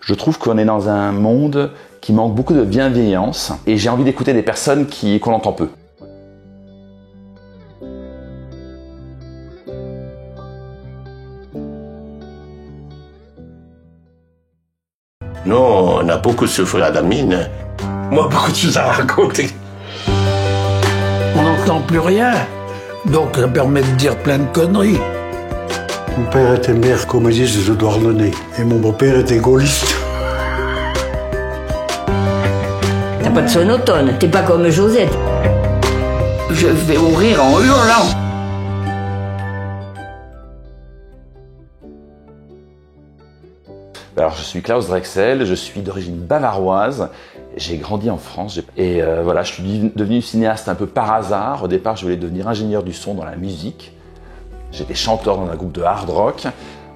Je trouve qu'on est dans un monde qui manque beaucoup de bienveillance et j'ai envie d'écouter des personnes qu'on entend peu. Non, on a beaucoup souffert à la mine. Moi, beaucoup de choses à raconter. On n'entend plus rien, donc ça permet de dire plein de conneries. Mon père était maire, comme disent, de Douarnenez. Et mon beau-père était gaulliste. T'as pas de sonotone, t'es pas comme Josette. Je vais mourir en hurlant. Alors, je suis Klaus Drexel, je suis d'origine bavaroise, j'ai grandi en France et voilà, je suis devenu cinéaste un peu par hasard. Au départ, je voulais devenir ingénieur du son dans la musique. J'étais chanteur dans un groupe de hard rock.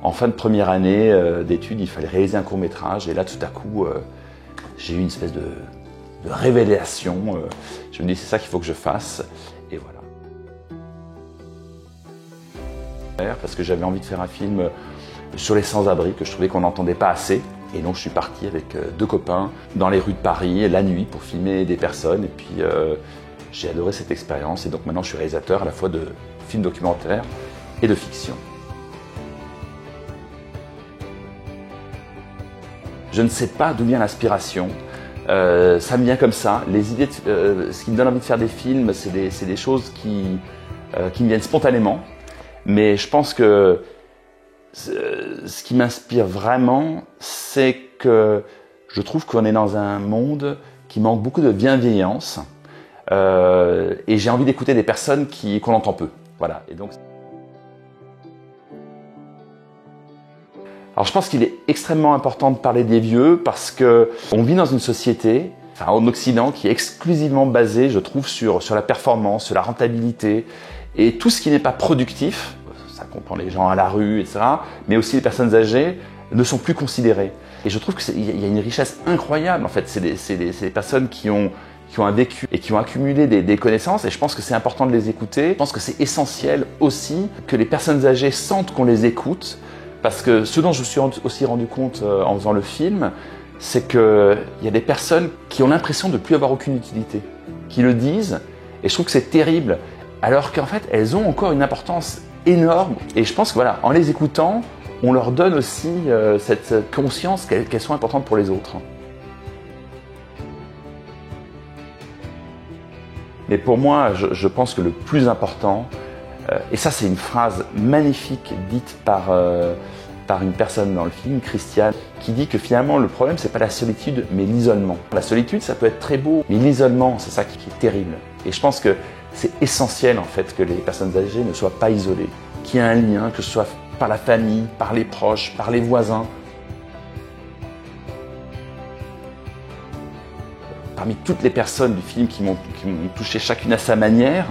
En fin de première année d'études, il fallait réaliser un court-métrage et là, tout à coup, j'ai eu une espèce de révélation. Je me dis, c'est ça qu'il faut que je fasse et voilà. Parce que j'avais envie de faire un film sur les sans-abri, que je trouvais qu'on n'entendait pas assez. Et donc je suis parti avec deux copains dans les rues de Paris la nuit pour filmer des personnes. Et puis j'ai adoré cette expérience. Et donc maintenant je suis réalisateur à la fois de films documentaires et de fiction. Je ne sais pas d'où vient l'inspiration. Ça me vient comme ça. Les idées, ce qui me donne envie de faire des films, c'est des choses qui me viennent spontanément. Mais je pense que ce qui m'inspire vraiment, c'est que je trouve qu'on est dans un monde qui manque beaucoup de bienveillance et j'ai envie d'écouter des personnes qu'on entend peu. Voilà. Et donc, alors je pense qu'il est extrêmement important de parler des vieux parce qu'on vit dans une société, enfin en Occident, qui est exclusivement basée, je trouve, sur la performance, sur la rentabilité et tout ce qui n'est pas productif. Ça comprend les gens à la rue, etc., mais aussi les personnes âgées ne sont plus considérées. Et je trouve qu'il y a une richesse incroyable, en fait. C'est des personnes qui ont un vécu et qui ont accumulé des connaissances, et je pense que c'est important de les écouter. Je pense que c'est essentiel aussi que les personnes âgées sentent qu'on les écoute, parce que ce dont je me suis aussi rendu compte en faisant le film, c'est qu'il y a des personnes qui ont l'impression de ne plus avoir aucune utilité, qui le disent, et je trouve que c'est terrible, alors qu'en fait, elles ont encore une importance énorme. Et je pense que voilà, en les écoutant, on leur donne aussi cette conscience qu'elles sont importantes pour les autres. Mais pour moi, je pense que le plus important, et ça c'est une phrase magnifique dite par une personne dans le film, Christiane, qui dit que finalement le problème c'est pas la solitude mais l'isolement. La solitude ça peut être très beau, mais l'isolement c'est ça qui est terrible. Et je pense que c'est essentiel en fait que les personnes âgées ne soient pas isolées, qu'il y ait un lien, que ce soit par la famille, par les proches, par les voisins. Parmi toutes les personnes du film qui m'ont touché chacune à sa manière,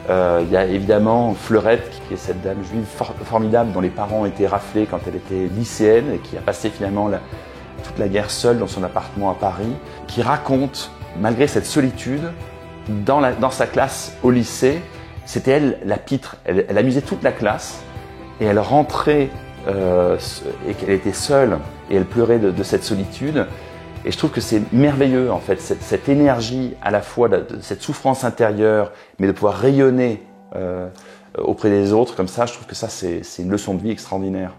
il y a évidemment Fleurette, qui est cette dame juive formidable dont les parents ont été raflés quand elle était lycéenne et qui a passé finalement toute la guerre seule dans son appartement à Paris, qui raconte, malgré cette solitude, dans sa classe au lycée, c'était elle la pitre. Elle amusait toute la classe et elle rentrait et qu'elle était seule et elle pleurait de cette solitude. Et je trouve que c'est merveilleux en fait, cette énergie à la fois de cette souffrance intérieure, mais de pouvoir rayonner auprès des autres comme ça. Je trouve que ça c'est une leçon de vie extraordinaire.